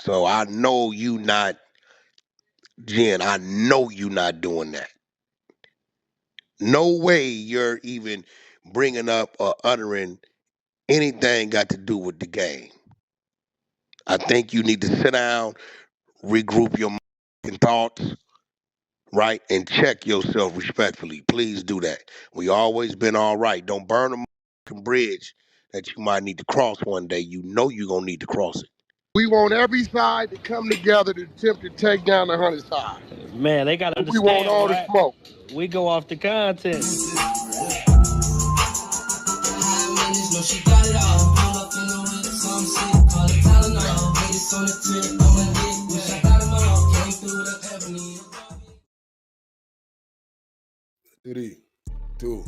So I know you not, Jen, I know you not doing that. No way you're even bringing up or uttering anything got to do with the game. I think you need to sit down, regroup your thoughts, right, and check yourself respectfully. Please do that. We always been all right. Don't burn a bridge that you might need to cross one day. You know you're going to need to cross it. We want every side to come together to attempt to take down the 100 side. Man, they got to understand. We want all the smoke. We go off the content. Three, two,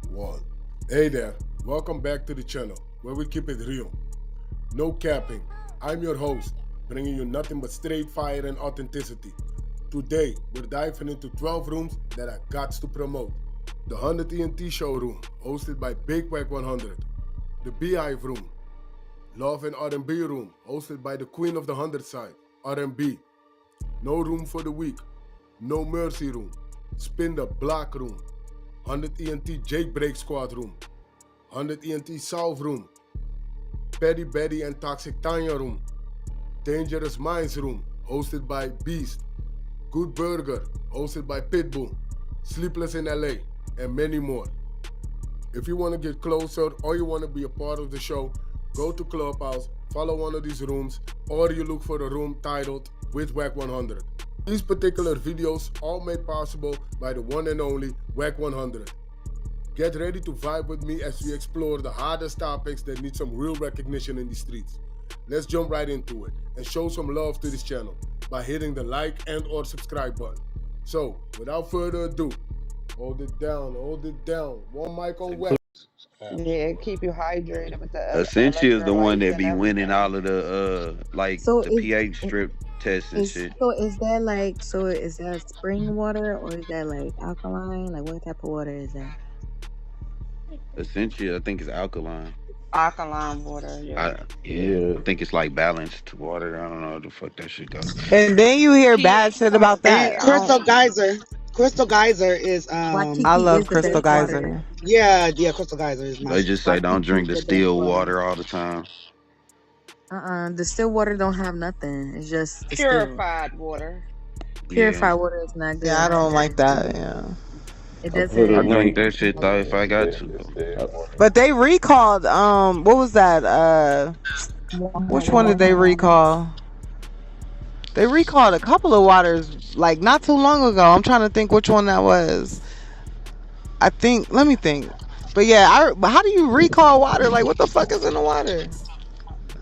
one. Hey there, welcome back to the channel where we keep it real. No capping. I'm your host, bringing you nothing but straight fire and authenticity. Today, we're diving into 12 rooms that I got to promote. The 100 TNT showroom, hosted by Big Wack100. The Beehive room. Love and R&B room, hosted by the queen of the 100 side, R&B. No room for the weak. No mercy room. Spin the block room. 100 ENT Jake Break Squad room. 100 ENT South room. Petty Betty and Toxic Tanya room. Dangerous Minds room, hosted by Beast. Good Burger, hosted by Pitbull. Sleepless in LA, and many more. If you want to get closer or you want to be a part of the show, go to Clubhouse, follow one of these rooms, or you look for a room titled with Wack100. These particular videos all made possible by the one and only Wack100. Get ready to vibe with me as we explore the hardest topics that need some real recognition in the streets. Let's jump right into it and show some love to this channel by hitting the like and or subscribe button. So, without further ado, hold it down. One mic on Wack. Yeah, keep you hydrated with the Essentially is the one electrolytes that and be winning everything. all of the So the pH strip tests and shit. is that spring water or is that like alkaline? Like what type of water is that? Essentially, I think it's alkaline. Alkaline water, yeah. I think it's like balanced water. I don't know how the fuck that shit goes. And then you hear bad shit about that. And Crystal Geyser. Crystal Geyser is I love Crystal Geyser. Yeah, Crystal Geyser is my. They just say don't drink the still water all the time. The still water don't have nothing. It's just the purified water. Purified water is not good. Yeah, I don't like that. Yeah. It doesn't. I drink that shit though if I got to. But they recalled. What was that? Which one did they recall? They recalled a couple of waters like not too long ago. I'm trying to think which one that was. Let me think. But yeah, how do you recall water? Like what the fuck is in the water?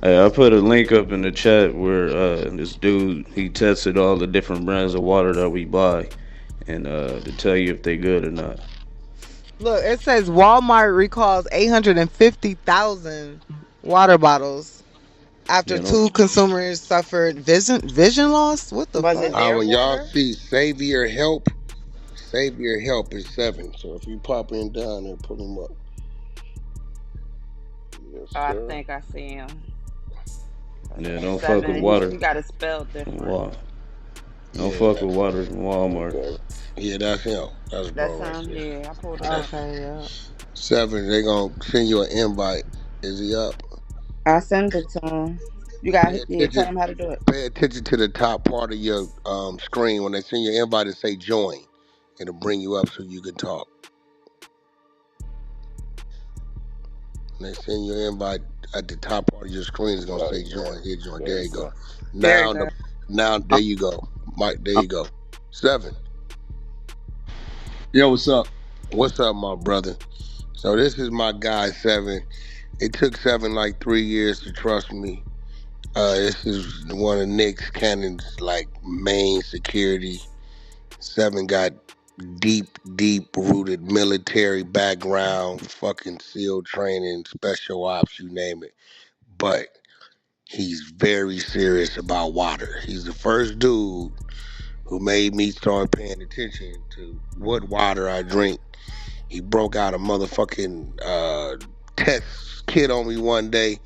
Hey, I put a link up in the chat where this dude, he tested all the different brands of water that we buy and to tell you if they good or not. Look, it says Walmart recalls 850,000 water bottles after two consumers suffered vision loss. What the fuck? When y'all see Savior Help is 7. So if you pop in down there, pull him up. Yes, I think I see him. Yeah, don't fuck with water. You got it spelled different. Don't fuck with water from Walmart. Yeah, that's him. That's him. Yeah, I pulled it up. Okay, yeah. 7, they gonna send you an invite. Is he up? I send it to him. You got tell him how to do it. Pay attention to the top part of your screen when they send you an invite and say join. It'll bring you up so you can talk. When they send you an invite at the top part of your screen, it's gonna say join. Here, join. There you go. Now there you go. Mike, there you go. 7. Yo, what's up? What's up, my brother? So this is my guy, 7. It took 7 like 3 years to trust me. This is one of Nick's Cannon's like main security. 7 got deep rooted military background, fucking SEAL training, special ops, you name it. But he's very serious about water. He's the first dude who made me start paying attention to what water I drink. He broke out a motherfucking test kit on me one day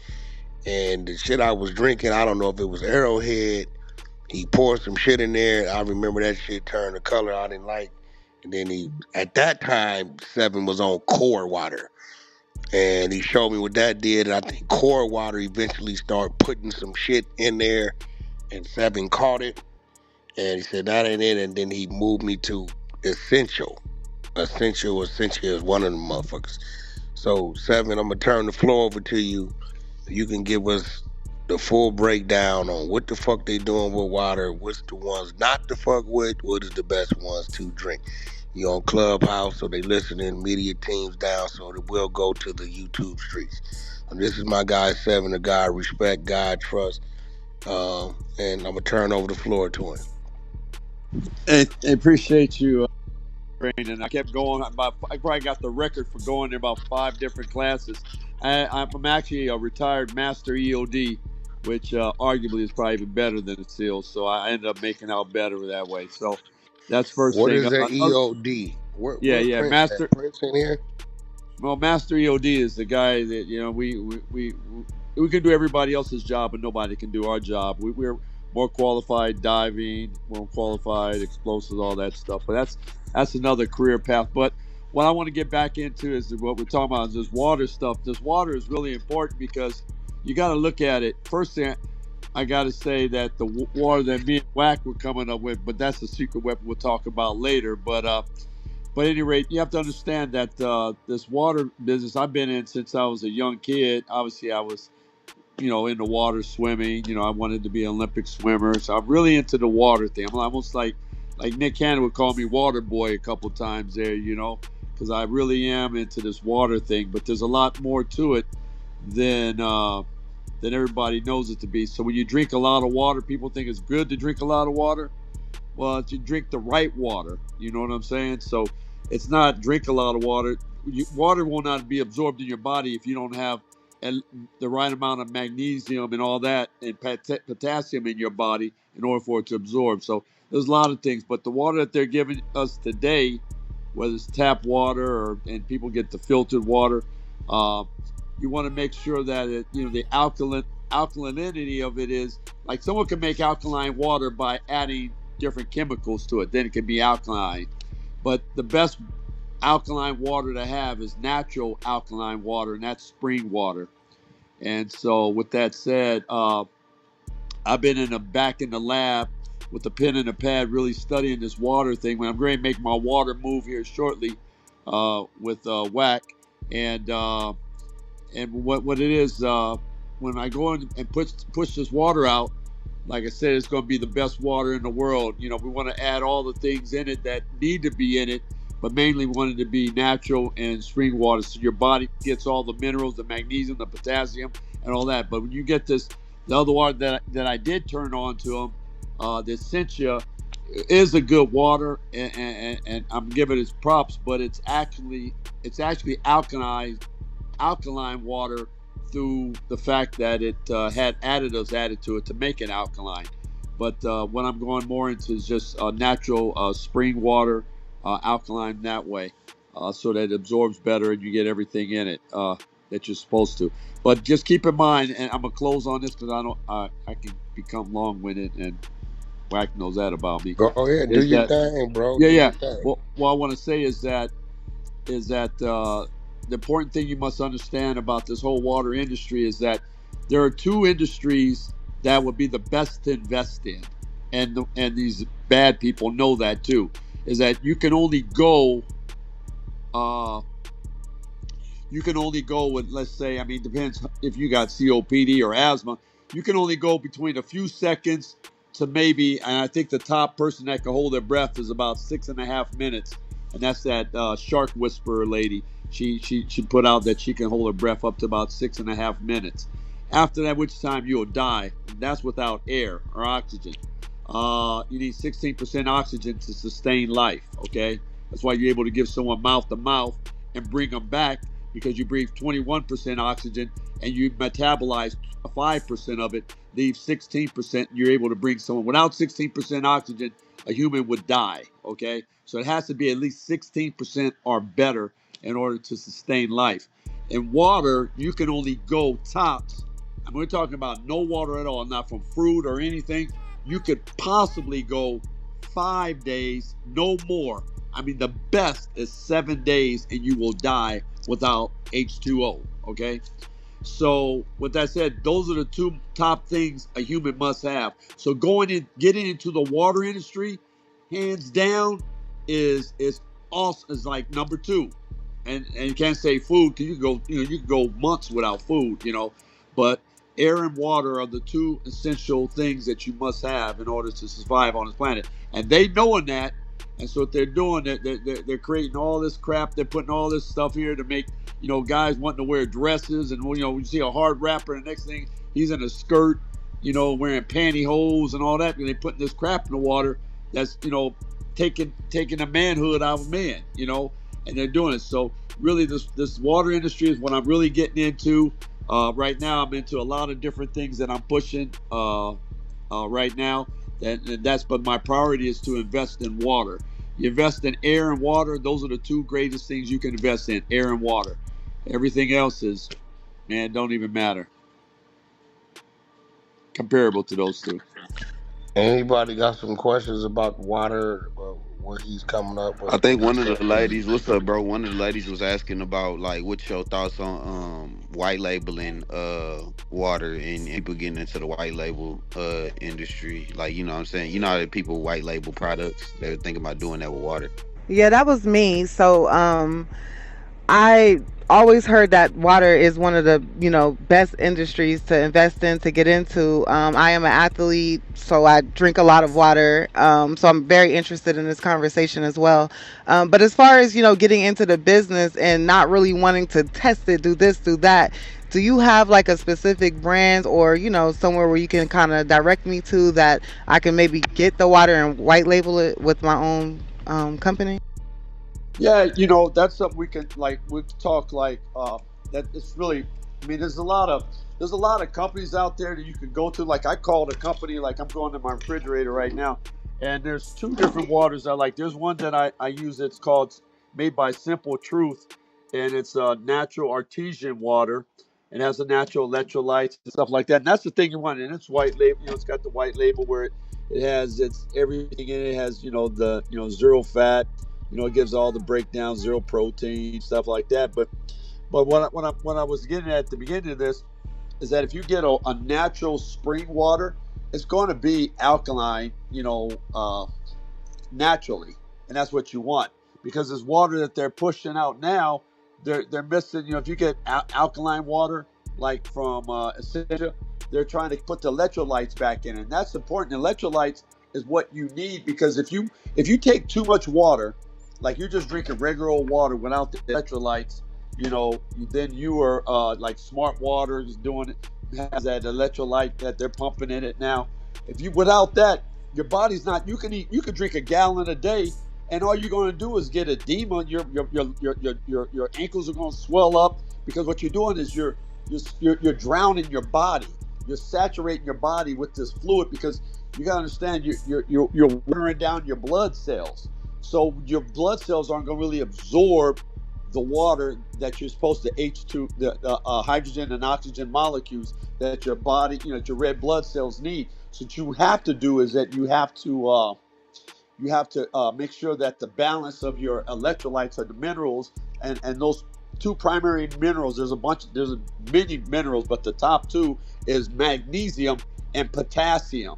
And the shit I was drinking, I don't know if it was Arrowhead. He poured some shit in there. I remember that shit turned the color I didn't like. And then at that time, Seven was on core water. And he showed me what that did. And I think core water eventually started putting some shit in there. And Seven caught it. And he said, that ain't it. And then he moved me to Essential. Essential is one of the motherfuckers. So, Seven, I'm going to turn the floor over to you. You can give us the full breakdown on what the fuck they doing with water, what's the ones not to fuck with, what is the best ones to drink. You on Clubhouse, so they listening, media teams down, so it will go to the YouTube streets. And this is my guy Seven, a guy I respect, guy I trust, and I'm gonna turn over the floor to him. I appreciate you, Brandon. I kept going. I probably got the record for going to about 5 different classes. I'm actually a retired master EOD, which arguably is probably even better than the SEALs. So I ended up making out better that way. So that's first What thing. is that EOD? Yeah, Where yeah, Prince at? master. Prince in here? Well, master EOD is the guy that we can do everybody else's job, but nobody can do our job. We're more qualified diving, more qualified explosives, all that stuff. But that's another career path. But what I want to get back into is what we're talking about is this water stuff. This water is really important because you got to look at it. First thing I got to say that the water that me and Wack were coming up with, but that's a secret weapon we'll talk about later. But at any rate, you have to understand that this water business I've been in since I was a young kid. Obviously, I was, in the water swimming. I wanted to be an Olympic swimmer, so I'm really into the water thing. I'm almost like Nick Cannon would call me Water Boy a couple times there, because I really am into this water thing. But there's a lot more to it than everybody knows it to be. So when you drink a lot of water, people think it's good to drink a lot of water. Well, if you drink the right water, you know what I'm saying? So it's not drink a lot of water. Water will not be absorbed in your body if you don't have the right amount of magnesium and all that and potassium in your body in order for it to absorb. So there's a lot of things, but the water that they're giving us today, whether it's tap water and people get the filtered water, uh, you want to make sure that the alkalinity of it is like someone can make alkaline water by adding different chemicals to it. Then it can be alkaline. But the best alkaline water to have is natural alkaline water, and that's spring water. And so, with that said, I've been back in the lab with a pen and a pad, really studying this water thing. When I'm going to make my water move here shortly with Wack, and what it is when I go in and push this water out. Like I said, it's going to be the best water in the world. We want to add all the things in it that need to be in it, but mainly want it to be natural and spring water, so your body gets all the minerals, the magnesium, the potassium, and all that. But when you get the other water that I did turn on to them, the Essentia is a good water, and I'm giving it props, but it's actually alkaline water through the fact that it had additives added to it to make it alkaline. But what I'm going more into is just natural spring water, alkaline that way, so that it absorbs better and you get everything in it that you're supposed to. But just keep in mind, and I'm gonna close on this because I can become long-winded, and Wack knows that about me. Go ahead, do Is your that thing, bro. yeah, Do yeah? your thing. Well, what I want to say is that the important thing you must understand about this whole water industry is that there are two industries that would be the best to invest in, and these bad people know that too. Is that uh, you can only go with, let's say, I mean, depends if you got COPD or asthma. You can only go between a few seconds to maybe, and I think the top person that can hold their breath is about 6.5 minutes, and that's that shark whisperer lady. She put out that she can hold her breath up to about 6.5 minutes. After that, which time you'll die, and that's without air or oxygen. You need 16% oxygen to sustain life. Okay, that's why you're able to give someone mouth to mouth and bring them back because you breathe 21% oxygen and you metabolize 5% of it, leave 16%. You're able to bring someone without 16% oxygen. A human would die. Okay, so it has to be at least 16% or better in order to sustain life. In water, you can only go tops. and we're talking about no water at all, not from fruit or anything, you could possibly go 5 days, no more. I mean, the best is 7 days, and you will die without H2O. Okay. So, with that said, those are the two top things a human must have. So, getting into the water industry, hands down, is also is like number two. And you can't say food because you can go months without food, but air and water are the two essential things that you must have in order to survive on this planet. And they knowing that, and so what they're doing, they're creating all this crap. They're putting all this stuff here to make guys wanting to wear dresses, and you see a hard rapper, and the next thing he's in a skirt, wearing pantyhose and all that, and they putting this crap in the water that's taking the manhood out of men, and they're doing it. So really, this water industry is what I'm really getting into. Right now, I'm into a lot of different things that I'm pushing right now. But my priority is to invest in water. You invest in air and water; those are the two greatest things you can invest in: air and water. Everything else is, man, don't even matter comparable to those two. Anybody got some questions about water or what he's coming up I with think his one of the stuff? ladies, what's up, bro? One of the ladies was asking about like what's your thoughts on white labeling water and people getting into the white label industry. Like, you know what I'm saying? You know how people white label products? They're thinking about doing that with water. Yeah, that was me. So I always heard that water is one of the best industries to invest in, to get into. I am an athlete, so I drink a lot of water. So I'm very interested in this conversation as well. But as far as getting into the business and not really wanting to test it, do this, do that. Do you have like a specific brand or somewhere where you can kind of direct me to that I can maybe get the water and white label it with my own company? Yeah, that's something we can talk that. It's really, I mean, there's a lot of companies out there that you can go to. Like I called a company, like I'm going to my refrigerator right now, and there's two different waters I like. There's one that I use. It's called, made by Simple Truth, and it's natural artesian water. It has the natural electrolytes and stuff like that. And that's the thing you want. And it's white label. It's got the white label where it has it's everything in it. It has the zero fat. It gives all the breakdown, zero protein, stuff like that. But what I was getting at the beginning of this is that if you get a natural spring water, it's going to be alkaline, naturally, and that's what you want because this water that they're pushing out now, they're missing. If you get alkaline water like from Essentia, they're trying to put the electrolytes back in, and that's important. Electrolytes is what you need because if you take too much water, like you're just drinking regular old water without the electrolytes, then you are like Smart Water is doing it, has that electrolyte that they're pumping in it now. If you without that, your body's not. You can drink a gallon a day, and all you're going to do is get edema. Your ankles are going to swell up because what you're doing is you're drowning your body. You're saturating your body with this fluid because you got to understand you're watering down your blood cells. So your blood cells aren't going to really absorb the water that you're supposed to H2, the hydrogen and oxygen molecules that your body, your red blood cells need. So what you have to do is that you have to make sure that the balance of your electrolytes or the minerals and those two primary minerals. There's many minerals, but the top two is magnesium and potassium.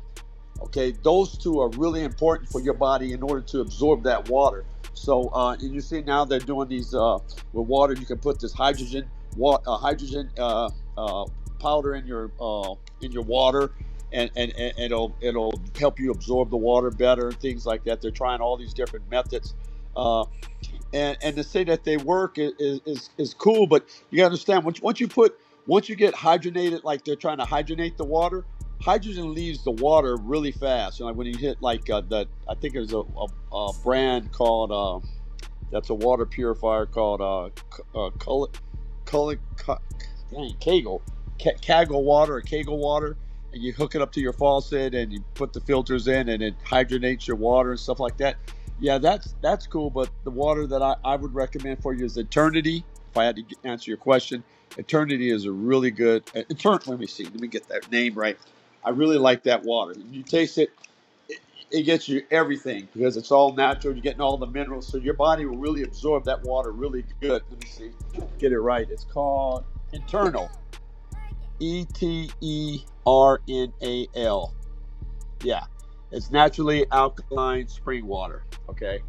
Okay, those two are really important for your body in order to absorb that water. So, and you see now they're doing these with water. You can put this hydrogen powder in your water, and it'll help you absorb the water better and things like that. They're trying all these different methods, uh, and to say that they work is cool. But you got to understand once you get hydrogenated, like they're trying to hydrogenate the water, hydrogen leaves the water really fast. Like when you hit like I think there's a brand called that's a water purifier called Kaggle Kaggle water or Kaggle water, and you hook it up to your faucet and you put the filters in and it hydrogenates your water and stuff like that. Yeah, that's cool. But the water that I would recommend for you is Eternity. if I had to answer your question, Eternity is a really good. Let me see. Let me get that name right. I really like that water. You taste it, it gets you everything because it's all natural. You're getting all the minerals, so your body will really absorb that water really good. Let me see, get it right. It's called Internal, Eternal. Yeah, it's naturally alkaline spring water. Okay,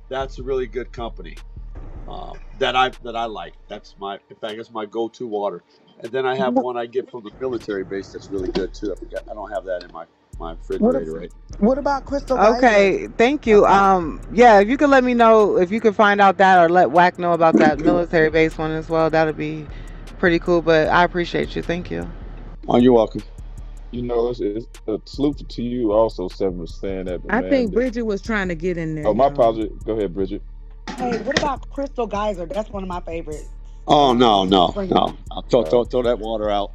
that's a really good company that I like. That's my, in fact, it's my go-to water. And then I have What, one I get from the military base that's really good too. I don't have that in my what, refrigerator, right? what about Crystal Geyser? Okay, thank you. Yeah, if you could let me know if you could find out that or let Wack know about that military base one as well, that'd be pretty cool. But I appreciate you. Thank you. Oh, you're welcome. It's a salute to you also, Seven, was saying that, but I man. think Bridget was trying to get in there, Oh, my y'all. apology. Go ahead, Bridget. Hey, what about Crystal Geyser? That's one of my favorites. Oh no, no, Spring no! water. I'll Uh, throw that water out.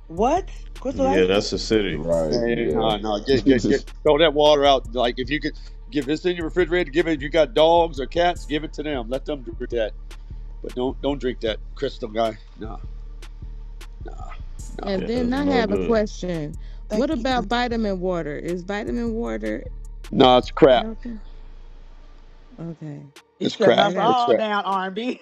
What? Crystal Yeah, Geyser? that's the city. right, Hey, yeah. no, get throw that water out. Like if you could give this in your refrigerator, give it. If you got dogs or cats, give it to them. Let them drink that. But don't drink that crystal guy. No, no, no. And Yeah, then that's I no have a good. question. Thank What you. about vitamin water? Is vitamin water No, it's crap. healthy? Okay. He's It's shutting crap. I us got It's all crap. down, R&B.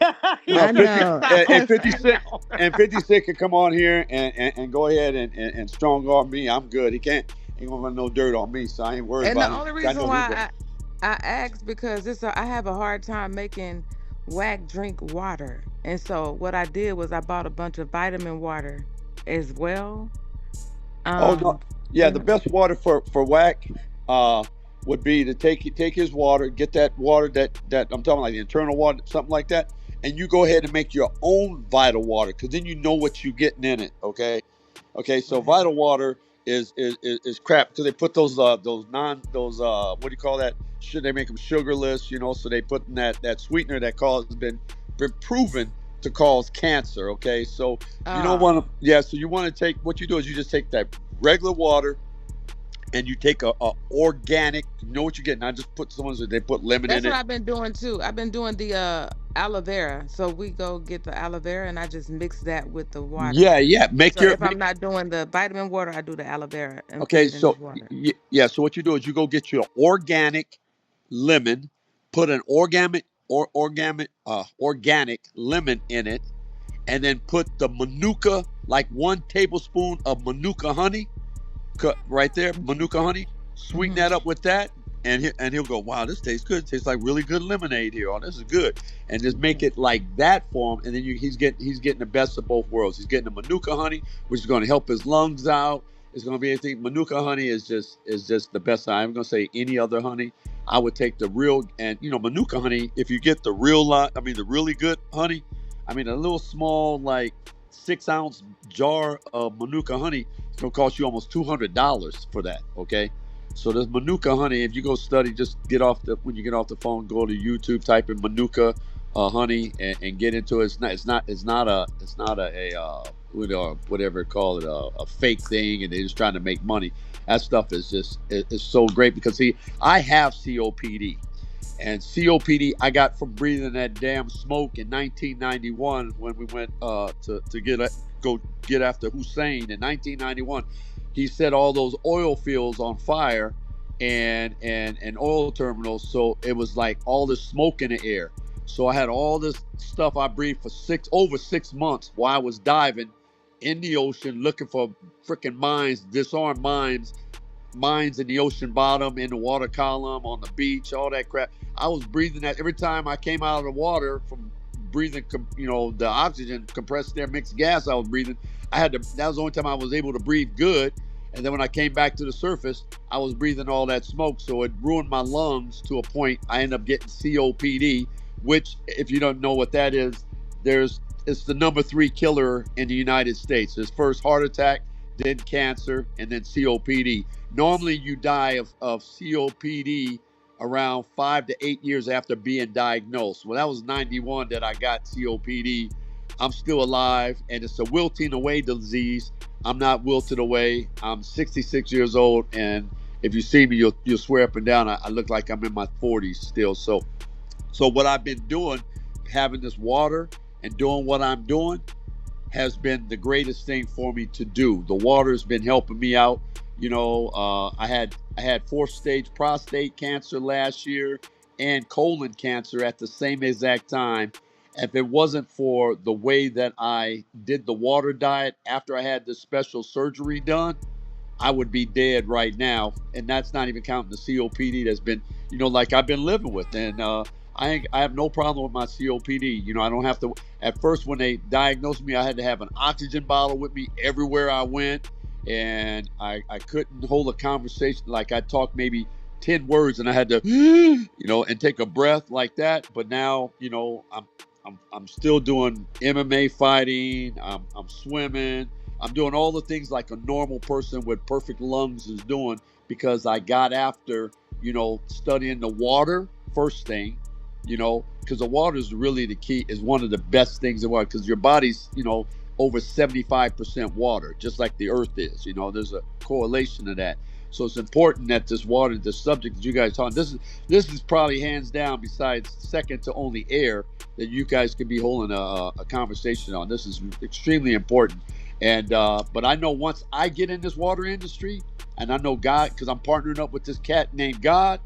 No, I He's shutting 50 us know. and all 56 down. and 56 can come on here and go ahead and strong arm me. I'm good. Ain't gonna run no dirt on me, so I ain't worried And the about him. only I reason know he's right. why I asked because I have a hard time making Wack drink water. And so what I did was I bought a bunch of vitamin water as well. Oh no, yeah. The And best water for Wack would be to take his water, get that water that I'm talking like the internal water, something like that, and you go ahead and make your own vital water because then you know what you're getting in it. Okay, okay. So Right. vital water is crap because they put those what do you call that? Should they make them sugarless? You know, so they put in that sweetener that been proven to cause cancer. Okay, so you don't uh want to, yeah. So you want to take, what you do is you just take that regular water and you take a organic. You know what you're getting. I just put they put lemon that's in what it. I've been doing too. I've been doing the aloe vera. So we go get the aloe vera and I just mix that with the water. Yeah, yeah. So if I'm not doing the vitamin water, I do the aloe vera and put Okay, it in the so water. yeah. So what you do is you go get your organic lemon, put an organic lemon in it, and then put the manuka, like 1 tablespoon of manuka honey, cut right there, manuka honey. Sweeten Hmm. that up with that, and he'll go, wow, this tastes good. It tastes like really good lemonade here. Oh, this is good. And just make it like that for him, and then he's getting the best of both worlds. He's getting the manuka honey, which is going to help his lungs out. It's going to be anything. Manuka honey is just the best. I'm going to say any other honey. I would take the real, and manuka honey. If you get the real lot, I mean the really good honey. I mean a little small like 6 ounce jar of manuka honey, it's gonna cost you almost $200 for that. Okay, so there's manuka honey. If you go study, just when you get off the phone, go to YouTube, type in manuka honey, and get into it. It's not a whatever call it, a fake thing, and they're just trying to make money. That stuff is just it's so great because see, I have COPD. And COPD I got from breathing that damn smoke in 1991 when we went go get after Hussein in 1991. He set all those oil fields on fire and oil terminals, so it was like all this smoke in the air. So I had all this stuff I breathed for over 6 months while I was diving in the ocean looking for freaking mines, disarmed mines in the ocean bottom, in the water column, on the beach, all that crap. I was breathing that every time I came out of the water from breathing, the oxygen, compressed air, mixed gas I was breathing. That was the only time I was able to breathe good. And then when I came back to the surface, I was breathing all that smoke. So it ruined my lungs to a point. I ended up getting COPD, which, if you don't know what that is, it's the number 3 killer in the United States. It's first heart attack, then cancer, and then COPD. Normally, you die of COPD around 5 to 8 years after being diagnosed. Well, that was 91 that I got COPD. I'm still alive, and it's a wilting away disease. I'm not wilted away. I'm 66 years old, and if you see me, you'll swear up and down I look like I'm in my 40s still. So what I've been doing, having this water and doing what I'm doing has been the greatest thing for me to do. The water has been helping me out. I had fourth stage prostate cancer last year and colon cancer at the same exact time. If it wasn't for the way that I did the water diet after I had this special surgery done, I would be dead right now, and that's not even counting the COPD that's been, like I've been living with. And I have no problem with my COPD. I don't have to. At first, when they diagnosed me, I had to have an oxygen bottle with me everywhere I went, and I couldn't hold a conversation. Like I talked maybe 10 words, and I had to, and take a breath like that. But now, I'm still doing MMA fighting. I'm swimming. I'm doing all the things like a normal person with perfect lungs is doing because I got after, studying the water first thing, because the water is really the key, is one of the best things in water because your body's, over 75% water, just like the earth is. There's a correlation to that. So it's important that this water, the subject that you guys talking, this is probably hands down, besides second to only air, that you guys could be holding a conversation on. This is extremely important. And but I know once I get in this water industry, and I know God, because I'm partnering up with this cat named God,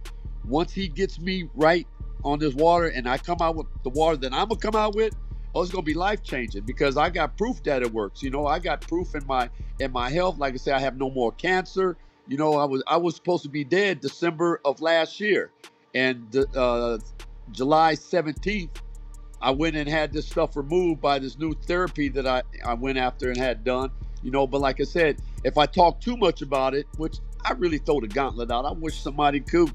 once he gets me right on this water and I come out with the water that I'm gonna come out with, oh, it's gonna be life changing because I got proof that it works. I got proof in my health. Like I said, I have no more cancer. I was supposed to be dead December of last year, and July 17th, I went and had this stuff removed by this new therapy that I went after and had done. But like I said, if I talk too much about it, which I really throw the gauntlet out, I wish somebody could.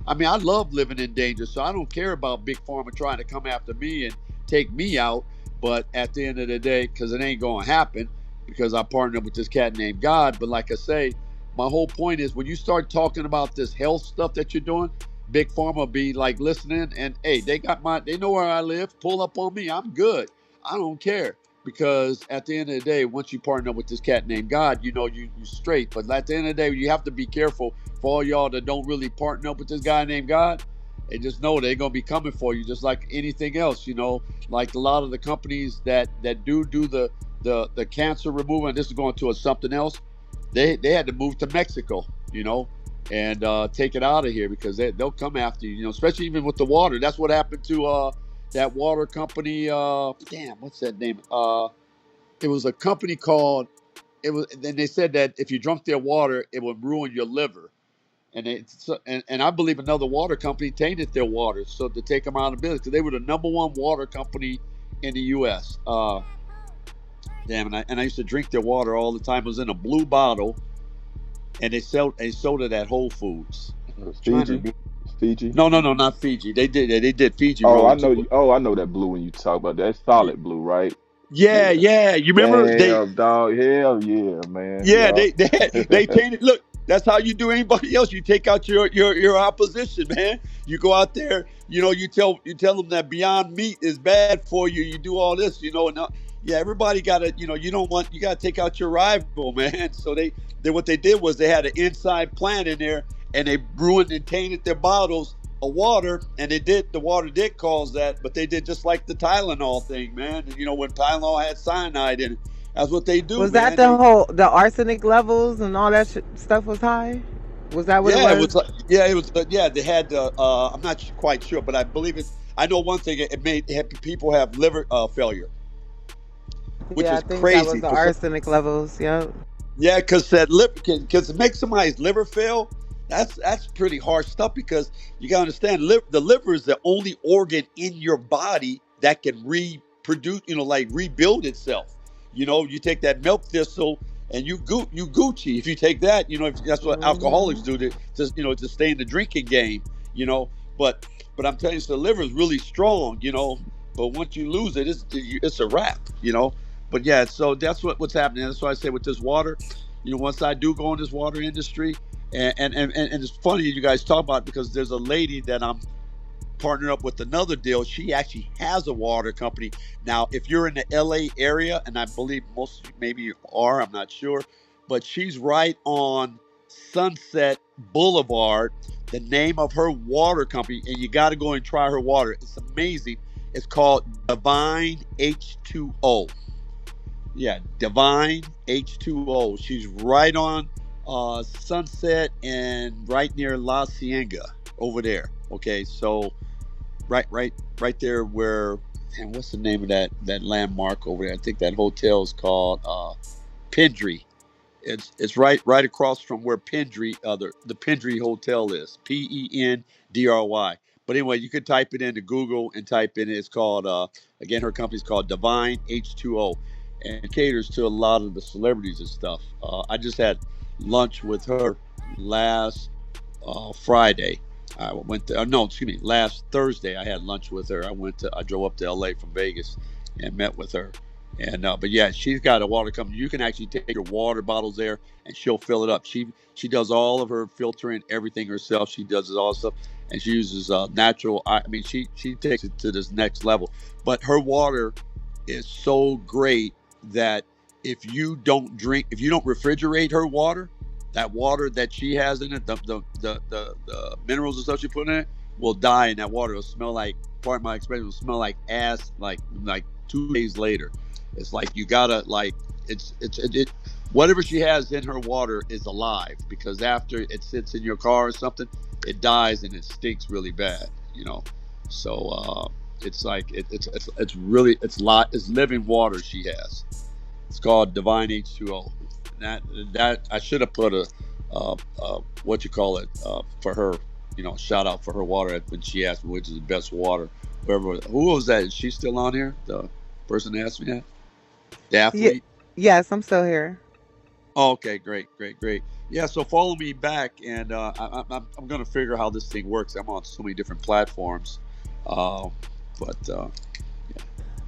I mean, I love living in danger, so I don't care about Big Pharma trying to come after me and take me out. But at the end of the day, because it ain't going to happen, because I partnered with this cat named God. But like I say, my whole point is when you start talking about this health stuff that you're doing, Big Pharma be like listening, and hey, they know where I live. Pull up on me, I'm good. I don't care because at the end of the day, once you partner up with this cat named God, you straight. But at the end of the day, you have to be careful for all y'all that don't really partner up with this guy named God. And just know they're gonna be coming for you, just like anything else. Like a lot of the companies that do the cancer removal, and this is going to something else. They had to move to Mexico, and take it out of here because they'll come after you, especially even with the water. That's what happened to that water company. Damn, what's that name? It was a company called. It was. Then they said that if you drunk their water, it would ruin your liver. And I believe another water company tainted their water so to take them out of business because they were the number one water company in the U.S. Damn, and I used to drink their water all the time. It was in a blue bottle, and they sold it at Whole Foods. Trying Fiji, to Fiji. No, not Fiji. They did Fiji Oh, I rolls. know. Oh, I know that blue when you talk about that. That's solid blue, right? Yeah, Yeah. yeah. You remember they Damn, dog. Hell yeah, man. Yeah, Yeah. they tainted. Look, that's how you do anybody else. You take out your opposition, man. You go out there, you tell them that Beyond Meat is bad for you. You do all this, and yeah, everybody got to, you got to take out your rival, man. So they what they did was they had an inside plant in there, and they ruined and tainted their bottles of water, and the water did cause that, but they did just like the Tylenol thing, man. And, when Tylenol had cyanide in it. That's what they do, Was that man. the arsenic levels and all that stuff was high? Was that what it Yeah, it was? was. It was. Yeah, they had. I'm not quite sure, but I believe it. I know one thing. It had people have liver failure, which Yeah, I is think that was crazy. the arsenic levels. Yep. Yeah, because that liver, because to make somebody's liver fail, that's pretty harsh stuff. Because you gotta understand, the liver is the only organ in your body that can reproduce, like rebuild itself. You take that milk thistle and you Gucci. If you take that, if that's what alcoholics Hmm. do to stay in the drinking game. You know, but I'm telling you, so the liver is really strong. But once you lose it, it's a wrap. But yeah, so that's what's happening. That's why I say with this water, once I do go in this water industry, and it's funny you guys talk about it because there's a lady that I'm partnered up with another deal. She actually has a water company. Now, if you're in the LA area, and I believe most of you maybe are, I'm not sure, but she's right on Sunset Boulevard. The name of her water company, and you got to go and try her water. It's amazing. It's called Divine H2O. Yeah, Divine H2O. She's right on Sunset and right near La Cienega over there. Okay, so right there where, and what's the name of that landmark over there? I think that hotel is called Pendry. It's right across from where Pendry the Pendry Hotel is. Pendry. But anyway, you could type it into Google and type in it's called again, her company's called Divine H2O, and caters to a lot of the celebrities and stuff. I just had lunch with her last Friday. I went to no, excuse me, last Thursday I had lunch with her. I drove up to LA from Vegas and met with her. And but yeah, she's got a water company. You can actually take your water bottles there, and she'll fill it up. She does all of her filtering, everything herself. She does all stuff, and she uses natural. I mean, she takes it to this next level. But her water is so great that if you don't refrigerate her water, that water that she has in it, the minerals and stuff she put in it, will die in that water. It'll smell like, part of my experience, will smell like ass, like 2 days later. It's like you gotta like it whatever she has in her water is alive, because after it sits in your car or something, it dies and it stinks really bad, you know. So it's like it's really it's living water she has. It's called Divine H2O. That I should have put a what you call it for her, you know, shout out for her water when she asked me which is the best water. Who was that? Is she still on here? The person that asked me that, the Yeah, athlete. yes, I'm still here. Oh, okay, great. Yeah, so follow me back, and I'm gonna figure how this thing works. I'm on so many different platforms, uh, but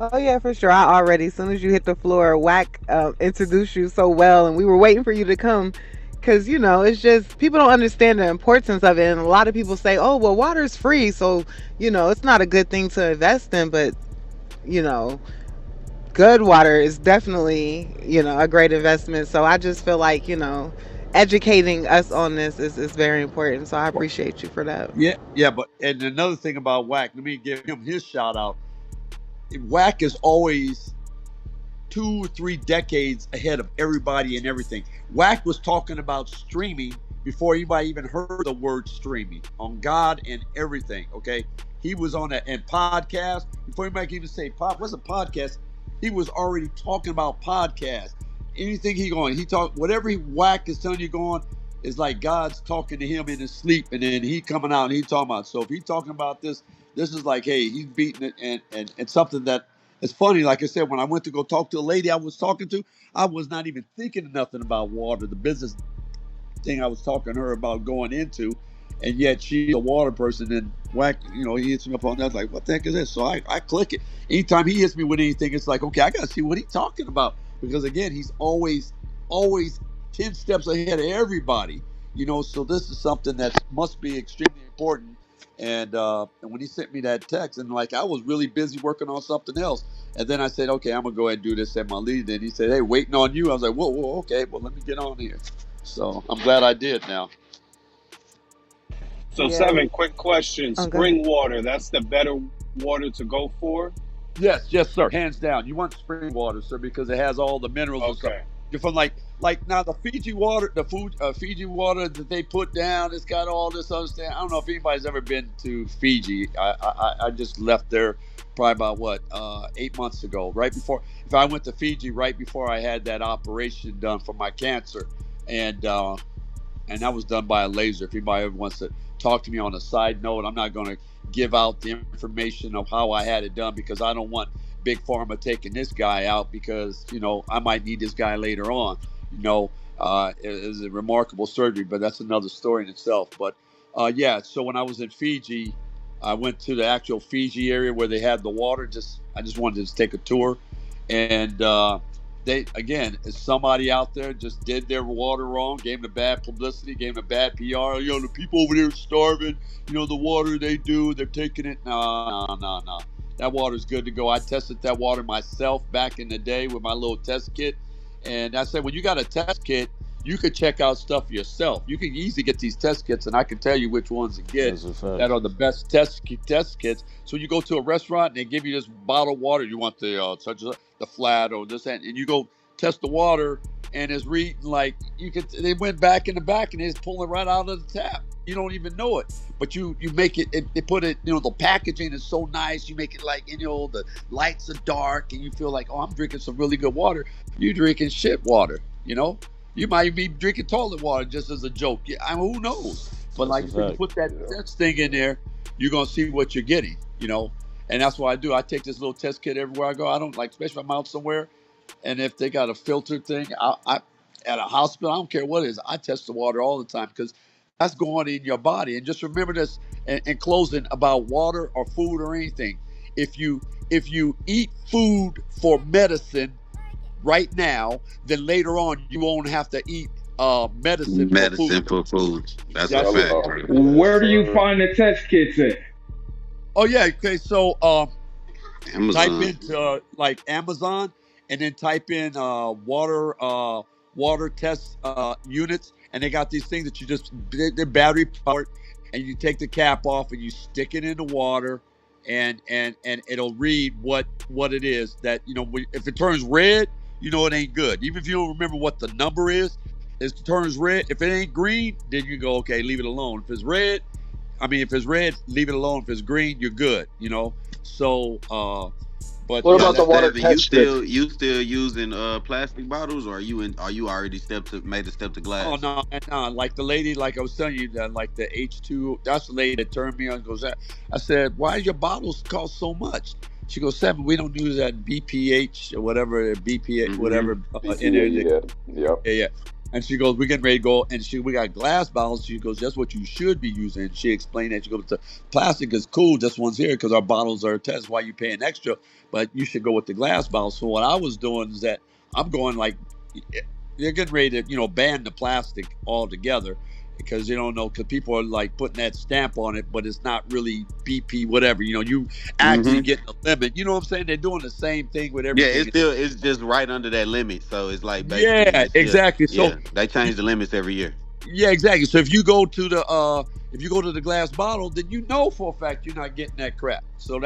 Oh yeah, for sure. I already, as soon as you hit the floor, Wack introduced you so well, and we were waiting for you to come, because it's just people don't understand the importance of it, and a lot of people say, "Oh, well, water's free, so it's not a good thing to invest in." But you know, good water is definitely a great investment. So I just feel like educating us on this is very important. So I appreciate you for that. yeah. But and another thing about Wack, let me give him his shout out. Wack is always 2 or 3 decades ahead of everybody and everything. Wack was talking about streaming before anybody even heard the word streaming, on God and everything. Okay, he was on a and podcast before anybody could even say pop. What's a podcast? He was already talking about podcast. Anything he talk whatever Wack is telling you going is like God's talking to him in his sleep, and then he coming out and he talking about. So if he's talking about this is like, hey, he's beating it, and something that it's funny. Like I said, when I went to go talk to a lady I was talking to, I was not even thinking of nothing about water, the business thing I was talking to her about going into, and yet she's a water person. And Wack, he hits me up on that. I was like, what the heck is this? So I click it. Anytime he hits me with anything, it's like, okay, I got to see what he's talking about, because again, he's always 10 steps ahead of everybody. So this is something that must be extremely important. And when he sent me that text, and like I was really busy working on something else, and then I said, okay, I'm gonna go ahead and do this at my lead. And he said, hey, waiting on you. I was like, whoa, okay, well, let me get on here. So I'm glad I did now. So Yeah. seven, quick question. Oh, go ahead. Spring water, that's the better water to go for? Yes, sir, hands down. You want spring water, sir, because it has all the minerals and stuff. Okay. You're from like now the Fiji water, Fiji water that they put down. It's got all this other stuff. I don't know if anybody's ever been to Fiji. I just left there probably about 8 months ago, right before. If I went to Fiji right before I had that operation done for my cancer, and and that was done by a laser. If anybody ever wants to talk to me on a side note, I'm not going to give out the information of how I had it done, because I don't want big pharma taking this guy out, because I might need this guy later on. It was a remarkable surgery, but that's another story in itself. But yeah, so when I was in Fiji, I went to the actual Fiji area where they had the water. I just wanted to take a tour, and they again, somebody out there just did their water wrong, gave them a bad publicity, gave them a bad PR. The people over there are starving. The water they do, they're taking it. No. That water's good to go. I tested that water myself back in the day with my little test kit, and I said, when you got a test kit, you could check out stuff yourself. You can easily get these test kits, and I can tell you which ones to get That's a fact. that are the best test kits. So you go to a restaurant and they give you this bottle of water. You want the such as the flat or this and you go test the water, and it's reading like you could. They went back in the back and it's pulling right out of the tap. You don't even know it, but you make it. They put it. You know, the packaging is so nice. You make it like the lights are dark, and you feel like, oh, I'm drinking some really good water. You drinking shit water. You know, you might be drinking toilet water just as a joke. Yeah, I mean, who knows? But That's like a I said, you fact. put that Yeah. test thing in there, you're gonna see what you're getting. You know, and that's what I do. I take this little test kit everywhere I go. I don't like, especially if I'm out somewhere, and if they got a filter thing, I at a hospital, I don't care what it is. I test the water all the time because that's going in your body. And just remember this in closing about water or food or anything. If you eat food for medicine right now, then later on you won't have to eat medicine for food. Medicine for food. That's a That's fact, Hello. bro. Yes, Where do you sir. find the test kits at? oh yeah, okay. So type Amazon. into like Amazon, and then type in water test units, and they got these things that you just they're battery powered, and you take the cap off and you stick it in the water, and it'll read what it is that if it turns red, you know it ain't good. Even if you don't remember what the number is, if it turns red, if it ain't green, then you go okay, leave it alone. If it's red, if it's red, leave it alone. If it's green, you're good. So, but What yeah, about So the that water Seven, you test kits? still you still using plastic bottles, or are you already made the step to oh glass? no, no, like the lady, like I was telling you, that like the H2, that's the lady that turned me on. Goes that I said, why your bottles cost so much? She goes, Seven, we don't use that BPH or whatever BPH Mm-hmm. whatever in BPA, there. yeah. Yep. Yeah, yeah. And she goes, we're getting ready to go. And we got glass bottles. She goes, that's what you should be using. And she explained that. She goes, the plastic is cool. This one's here because our bottles are a test. Why you paying extra? But you should go with the glass bottles. So what I was doing is that I'm going like, they're getting ready to, ban the plastic altogether because you don't know, because people are like putting that stamp on it, but it's not really BP, whatever. You actually Mm-hmm. getting a limit. You know what I'm saying? They're doing the same thing with Yeah, everything. it's just right under that limit. So it's like basically Yeah, it's just exactly. So yeah. They change the limits every year. yeah, exactly. So if you go to the glass bottle, then you know for a fact you're not getting that crap. So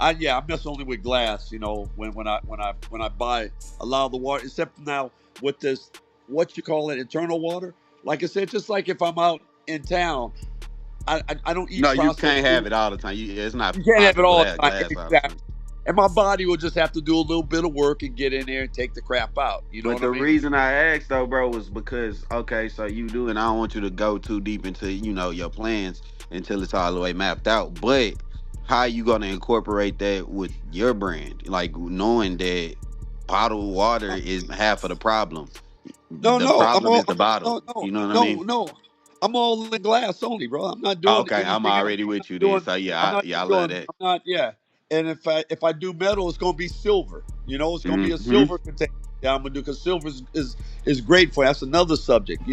I mess only with glass, when I buy a lot of the water, except now with this what you call it, internal water. Like I said, just like if I'm out in town, I don't No, eat you processed can't have food. it all the time. It's not You can't have it possible to all have the time. glass all the Exactly. time. And my body will just have to do a little bit of work and get in there and take the crap out. You know But what I the mean? reason I asked though, bro, was because okay, so you do, and I don't want you to go too deep into your plans until it's all the way mapped out. But how you gonna incorporate that with your brand, like knowing that bottled water is half of the problem. No, The no, problem is the bottle. no, no, You know what I no, mean? no. I'm all in glass only, bro. I'm not doing Okay, I'm anything else. already with you then. Doing, So I'm yeah, not yeah, I love doing, that. I'm not, yeah. And if I do metal, it's gonna be silver. It's gonna be a Hmm. silver container. Yeah, I'm gonna do because silver is great for. That's another subject,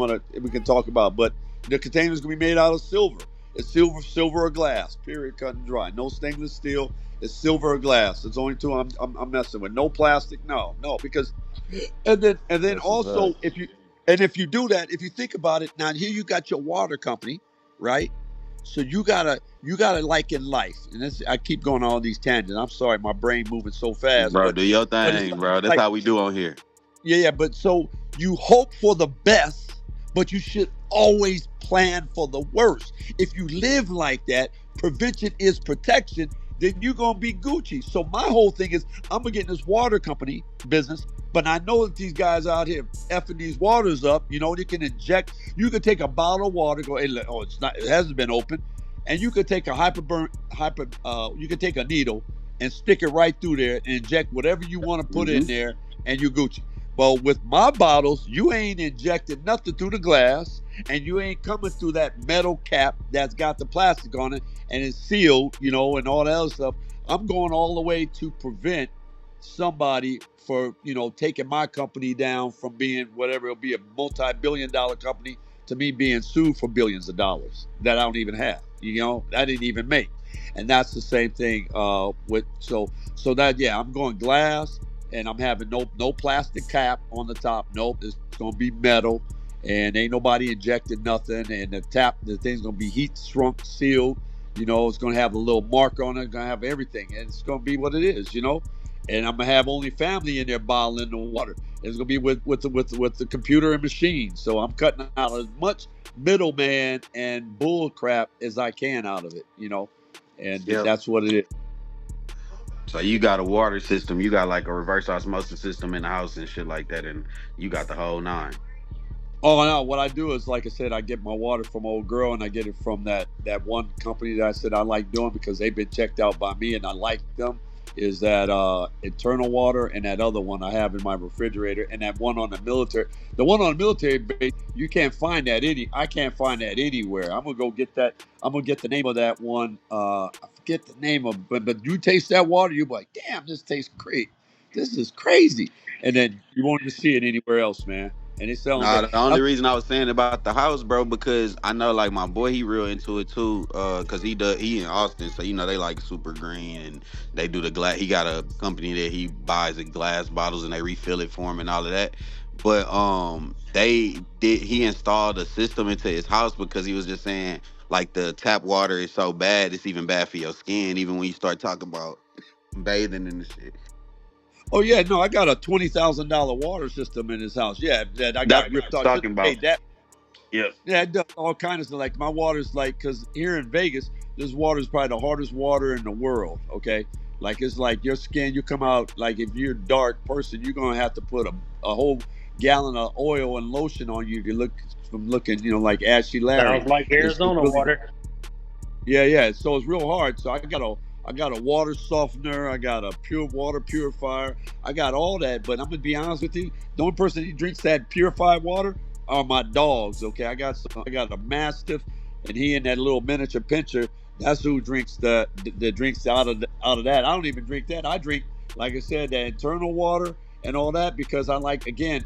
that we can talk about. But the container is gonna be made out of silver. It's silver or glass. Period. Cut and dry. No stainless steel. It's silver or glass. It's only two I'm messing with. No plastic. No, no, because and then That's a also fact. if you do that, if you think about it, now here you got your water company, right? So you gotta like in life, and this I keep going on all these tangents. I'm sorry, my brain moving so fast, Bro, but do your it's thing, like, bro. That's how we do on here. yeah, yeah, but so you hope for the best, but you should always plan for the worst. If you live like that, prevention is protection, then you're gonna be Gucci. So my whole thing is I'm gonna get in this water company business, but I know that these guys out here effing these waters up, you can inject, you could take a bottle of water, go, hey, oh, it hasn't been opened, and you could take you could take a needle and stick it right through there and inject whatever you want to put in Hmm. there, and you Gucci. Well, with my bottles, you ain't injected nothing through the glass, and you ain't coming through that metal cap that's got the plastic on it, and it's sealed, and all that other stuff. I'm going all the way to prevent somebody for taking my company down from being whatever it'll be, a multi-billion-dollar company, to me being sued for billions of dollars that I don't even have. I didn't even make, and that's the same thing with so that, yeah, I'm going glass and I'm having no plastic cap on the top. Nope, it's gonna be metal, and ain't nobody injecting nothing. And the thing's gonna be heat shrunk, sealed. It's gonna have a little marker on it. Gonna have everything, and it's gonna be what it is. And I'm gonna have only family in there bottling the water. It's gonna be with the computer and machine. So I'm cutting out as much middleman and bull crap as I can out of it. And Yep. that's what it is. So you got a water system, you got like a reverse osmosis system in the house and shit like that, and you got the whole nine. Oh no! What I do is, like I said, I get my water from old girl, and I get it from that one company that I said I like doing because they've been checked out by me, and I like them. Is that internal water, and that other one I have in my refrigerator, and that one on the military. The one on the military base, you can't find that I can't find that anywhere. I'm gonna go get that. I'm gonna get the name of that one. I forget the name of, but you taste that water, you're like, damn, this tastes great. This is crazy, and then you won't even see it anywhere else, man. And it's selling Nah, great. the only reason I was saying about the house, bro, because I know like my boy, he real into it too. Cause he in Austin, so they like super green and they do the glass. He got a company that he buys the glass bottles and they refill it for him and all of that. But he installed a system into his house because he was just saying like the tap water is so bad, it's even bad for your skin, even when you start talking about bathing and the shit. Oh yeah, no, I got a $20,000 water system in his house. Yeah, that I got That's what I ripped was off. Just talking about. made that. Yep. Yeah, it does all kinds of stuff. Like my water's like, because here in Vegas, this water is probably the hardest water in the world. Okay, like it's like your skin. You come out like if you're a dark person, you're gonna have to put a whole gallon of oil and lotion on you to look from looking, like Ashy Larry. Sounds like It's Arizona really water. yeah, yeah. So it's real hard. So I got a water softener. I got a pure water purifier. I got all that. But I'm gonna be honest with you. The only person who drinks that purified water are my dogs. Okay, I got a mastiff, and he and that little miniature pincher. That's who drinks the drinks out of that. I don't even drink that. I drink, like I said, the internal water and all that because I like again.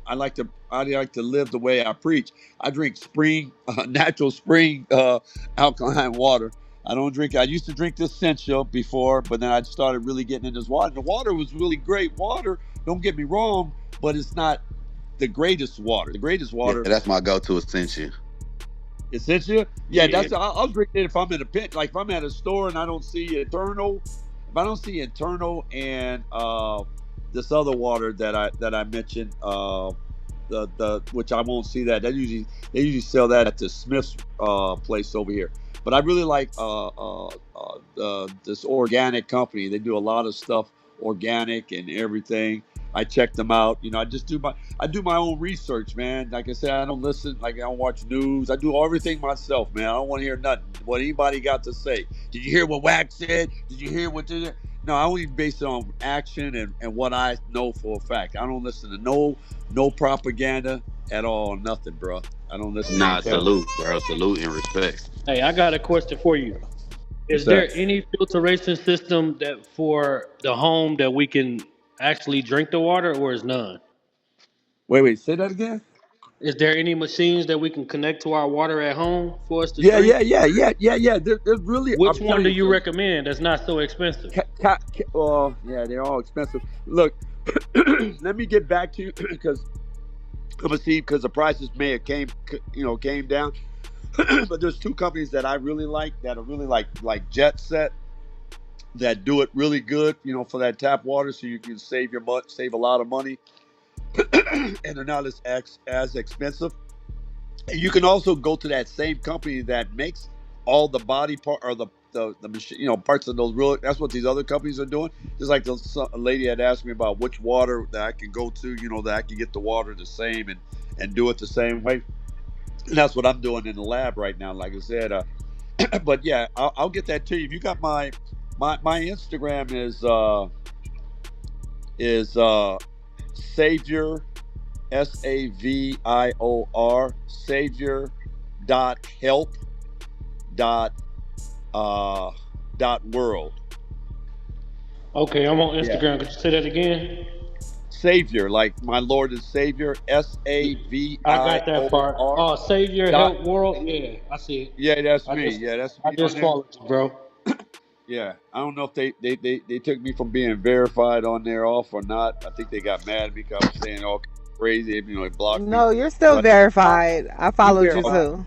I like to live the way I preach. I drink spring, natural spring alkaline water. I don't drink. I used to drink this Essential before, but then I started really getting into this water. And the water was really great water. Don't get me wrong, but it's not the greatest water. The greatest Yeah, water that's my go-to Essential. Essential. Yeah, Yeah. that's I'll drink it if I'm in a pit. Like if I'm at a store and I don't see Eternal, if I don't see Eternal and this other water that I mentioned, the which I won't see that. They usually sell that at the Smith's place over here. But I really like this organic company. They do a lot of stuff organic and everything. I check them out. I do my own research, man. Like I said, I don't listen. Like I don't watch news. I do everything myself, man. I don't want to hear nothing. What anybody got to say? Did you hear what Wack said? Did you hear what? No, I only base it on action and what I know for a fact. I don't listen to no propaganda at all. Nothing, bro. I don't listen to Nah, any. salute, bro. Salute and respect. Hey, I got a question for you. What's Is that? there any filtration system that for the home that we can actually drink the water, or is none? Wait. Say that again. Is there any machines that we can connect to our water at home for us to Yeah, drink? yeah, yeah, yeah, yeah, yeah. There's really, Which I'm one telling do you, you recommend that's not so expensive? yeah, they're all expensive. Look, let me get back to you because I'm gonna see because the prices may have came down. But there's two companies that I really like that are really like Jet Set that do it really good. For that tap water, so you can save a lot of money, and they're not as expensive. You can also go to that same company that makes all the body part or the machine, parts of those real. That's what these other companies are doing. Just like a lady had asked me about which water that I can go to, that I can get the water the same and do it the same way. And that's what I'm doing in the lab right now. Like I said, but yeah, I'll get that to you. If you got my Instagram is Savior Savior Savior .help dot world. Okay, I'm on Yeah, Instagram. Could you say that again? Savior, like my Lord and Savior, I got that part. Savior Oh, Save Your dot. Help World. Yeah, I see it. Yeah, that's I me. just Yeah, that's I me on just there. followed you, bro. Yeah, I don't know if they took me from being verified on there off or not. I think they got mad at me because I was saying all crazy. You know, they blocked me. No, you're still But no, verified. I you followed you verified. too.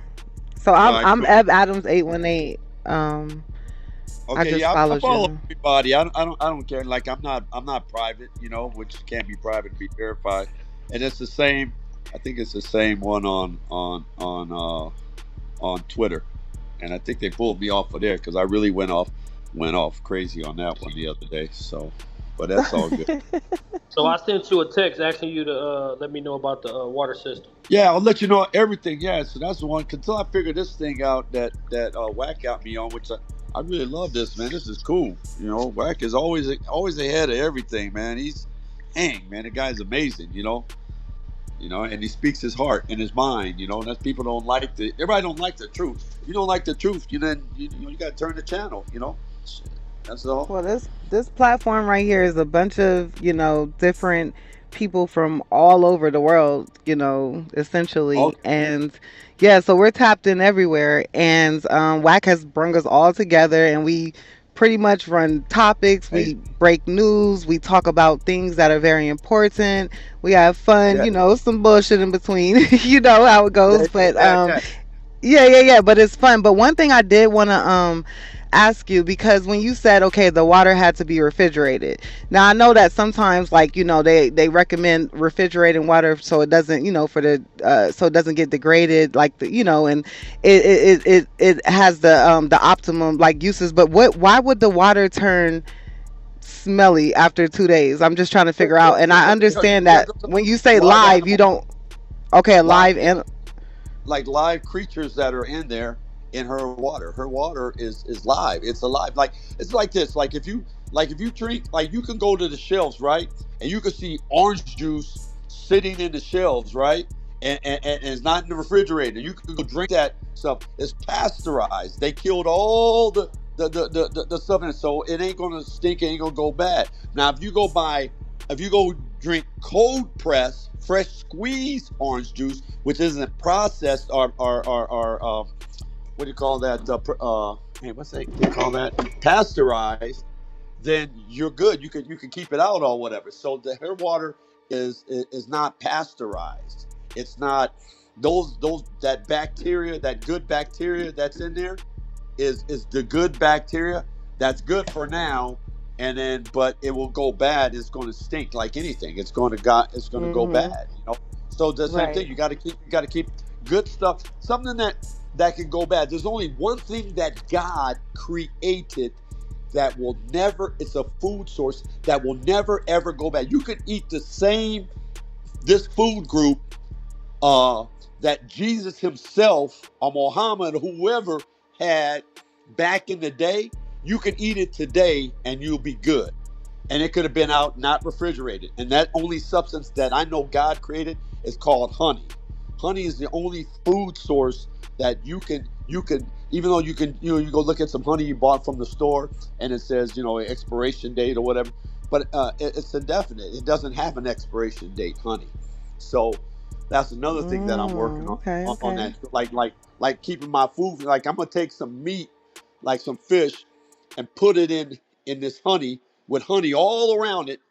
So All I'm right, I'm cool. Eb Adams 818. I Okay, just yeah, I followed follow you. everybody. I don't care. Like I'm not private, you know, which can't be private to be verified. And it's the same. I think it's the same one on Twitter. And I think they pulled me off of there because I really went off crazy on that one the other day. So, but that's all good. So I sent you a text asking you to let me know about the water system. Yeah, I'll let you know everything. Yeah, so that's the one. Until I figure this thing out that Wack got me on, which I really love this, man. This is cool. You know, Wack is always ahead of everything, man. Dang, man, the guy's amazing. And he speaks his heart and his mind. That's people don't like everybody don't like the truth. If you don't like the truth, you got to turn the channel. Shit, that's all. Well, this platform right here is a bunch of different people from all over the world, essentially, Okay. and yeah, so we're tapped in everywhere, and WAC has brought us all together, and we pretty much run topics, Hey, we break news, we talk about things that are very important, we have fun, yeah, some bullshit in between, you know how it yeah, goes, but yeah, yeah. yeah, but it's fun. But one thing I did want to ask you, because when you said okay, the water had to be refrigerated. Now I know that sometimes, like, they recommend refrigerating water so it doesn't, for the so it doesn't get degraded, like and it has the optimum like uses. But why would the water turn smelly after 2 days? I'm just trying to figure out. And I understand Because that of when you say live live, you animals, don't. Okay, live live and like live creatures that are in there in her water. Her water is live. It's alive. Like it's like this. Like if you drink, like you can go to the shelves, right? And you can see orange juice sitting in the shelves, right? And it's not in the refrigerator. You can go drink that stuff. It's pasteurized. They killed all the stuff in it, so it ain't gonna stink. It ain't gonna go bad. Now, if you go drink cold press, fresh squeezed orange juice, which isn't processed or what do you call that? Hey, what's that? They call that pasteurized. Then you're good. You can keep it out or whatever. So the hair water is not pasteurized. It's not those that bacteria, that good bacteria that's in there is the good bacteria that's good for now, and then but it will go bad. It's going to stink like anything. It's going to go mhm, bad. So the same thing. right. You got to keep good stuff. Something that can go bad. There's only one thing that God created that will never. It's a food source that will never ever go bad. You could eat this food group uh, that Jesus himself or Muhammad or whoever had back in the day, you can eat it today and you'll be good. And it could have been out, not refrigerated. And that only substance that I know God created is called honey. Honey is the only food source that you can even though you go look at some honey you bought from the store and it says expiration date or whatever, but it's indefinite. It doesn't have an expiration date, honey. So that's another thing that I'm working on Okay, on okay. that, like keeping my food. Like I'm gonna take some meat, like some fish, and put it in this honey with honey all around it,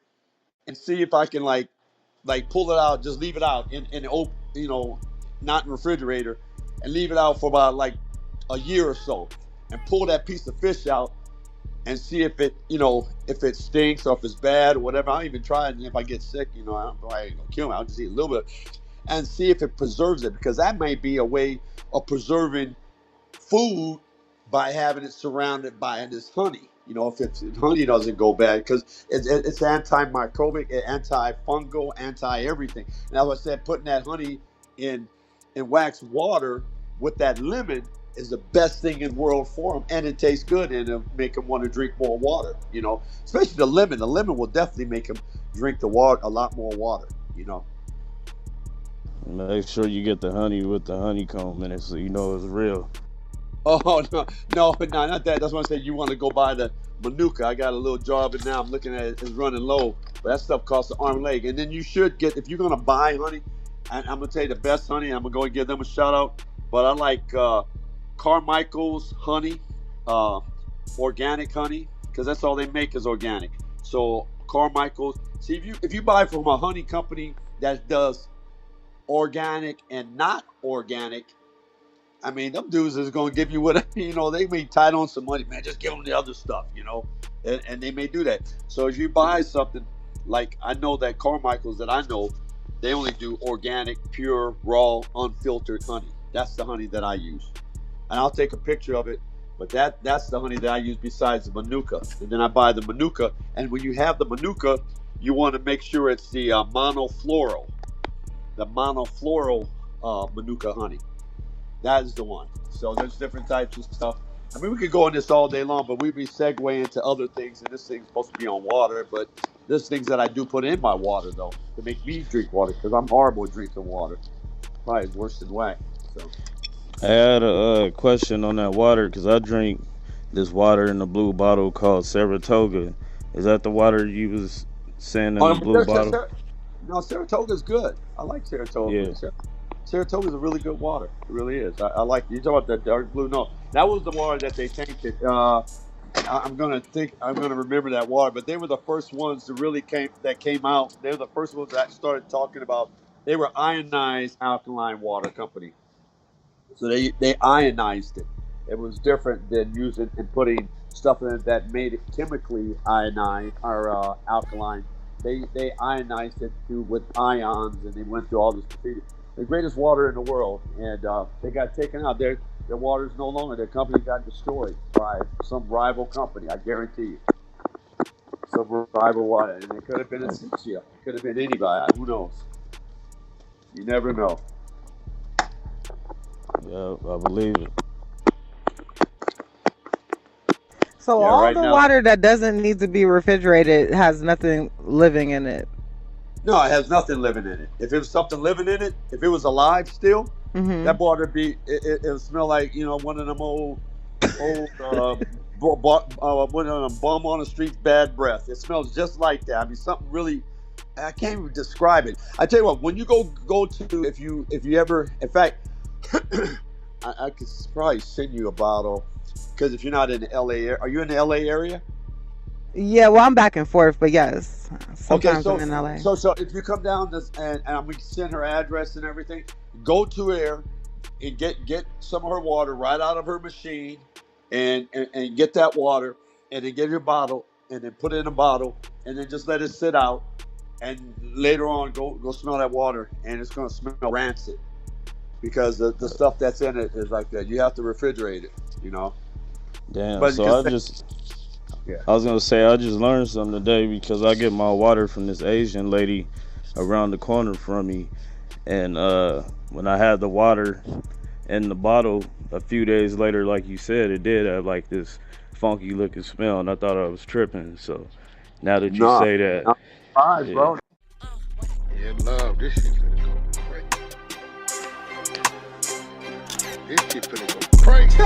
and see if I can like pull it out. Just leave it out in not in the refrigerator, and leave it out for about like a year or so, and pull that piece of fish out and see if it stinks or if it's bad or whatever. I'll even try it, and if I get sick, I ain't gonna kill me. I'll just eat a little bit and see if it preserves it, because that may be a way of preserving food by having it surrounded by this honey. If honey doesn't go bad, because it's antimicrobic, antifungal, anti everything. And as I said, putting that honey in wax water with that lemon is the best thing in the world for them, and it tastes good, and it'll make them want to drink more water. Especially the lemon. The lemon will definitely make them drink the water, a lot more water. Make sure you get the honey with the honeycomb in it so you know it's real. Oh no, no, not that. That's why I said you want to go buy the Manuka. I got a little jar of it now. I'm looking at it; it's running low. But that stuff costs an arm and leg. And then you should get, if you're gonna buy honey. And I'm gonna tell you the best honey. I'm gonna go and give them a shout out. But I like Carmichael's honey. Uh, organic honey, because that's all they make is organic. So Carmichael's. See, if you buy from a honey company that does organic and not organic, I mean, them dudes is going to give you what, they may tight on some money, man. Just give them the other stuff, and they may do that. So if you buy something, like I know that Carmichael's that I know, they only do organic, pure, raw, unfiltered honey. That's the honey that I use. And I'll take a picture of it, but that's the honey that I use besides the Manuka. And then I buy the Manuka, and when you have the Manuka, you want to make sure it's the monofloral, Manuka honey. That is the one. So there's different types of stuff. I mean, we could go on this all day long, but we'd be segueing into other things, and this thing's supposed to be on water, but there's things that I do put in my water, though, to make me drink water, because I'm horrible at drinking water. Probably worse than Wack. So. I had a question on that water because I drink this water in a blue bottle called Saratoga. Is that the water you was saying in the blue bottle? No, Saratoga's good. I like Saratoga. Yeah. Saratoga's a really good water. It really is. I like. You talk about that dark blue? No, that was the water that they tainted. I'm gonna remember that water. But they were the first ones that came out. They were the first ones that started talking about. They were ionized alkaline water company. So they ionized it. It was different than using and putting stuff in it that made it chemically ionized or alkaline. They ionized it with ions, and they went through all this procedure. The greatest water in the world, and they got taken out. Their water is no longer. Their company got destroyed by some rival company. I guarantee you, some rival water, and it could have been Essentia. It could have been anybody. Who knows? You never know. Yeah, I believe it. So Yeah, all right the now. water that doesn't need to be refrigerated has nothing living in it. No, it has nothing living in it. If it was something living in it, if it was alive still, that water it'll smell like one of them old one of them bum on the streets bad breath. It smells just like that. I mean, something really. I can't even describe it. I tell you what, when you go to if you ever, in fact, I could probably send you a bottle, because if you're not in the LA area, are you in the LA area? Yeah, well, I'm back and forth, but yes, sometimes I'm in LA. So if you come down this and we send her address and everything, go to her and get some of her water right out of her machine, and get that water, and then get your bottle, and then put it in a bottle, and then just let it sit out, and later on go smell that water, and it's gonna smell rancid, because the stuff that's in it is like that. You have to refrigerate it, Damn. But So yeah. I was gonna say I just learned something today because I get my water from this Asian lady around the corner from me, and when I had the water in the bottle a few days later, like you said, it did have like this funky looking smell, and I thought I was tripping. So now that you say that, Surprise, yeah. bro. Yeah, love. This shit finna go crazy. This shit finna go crazy.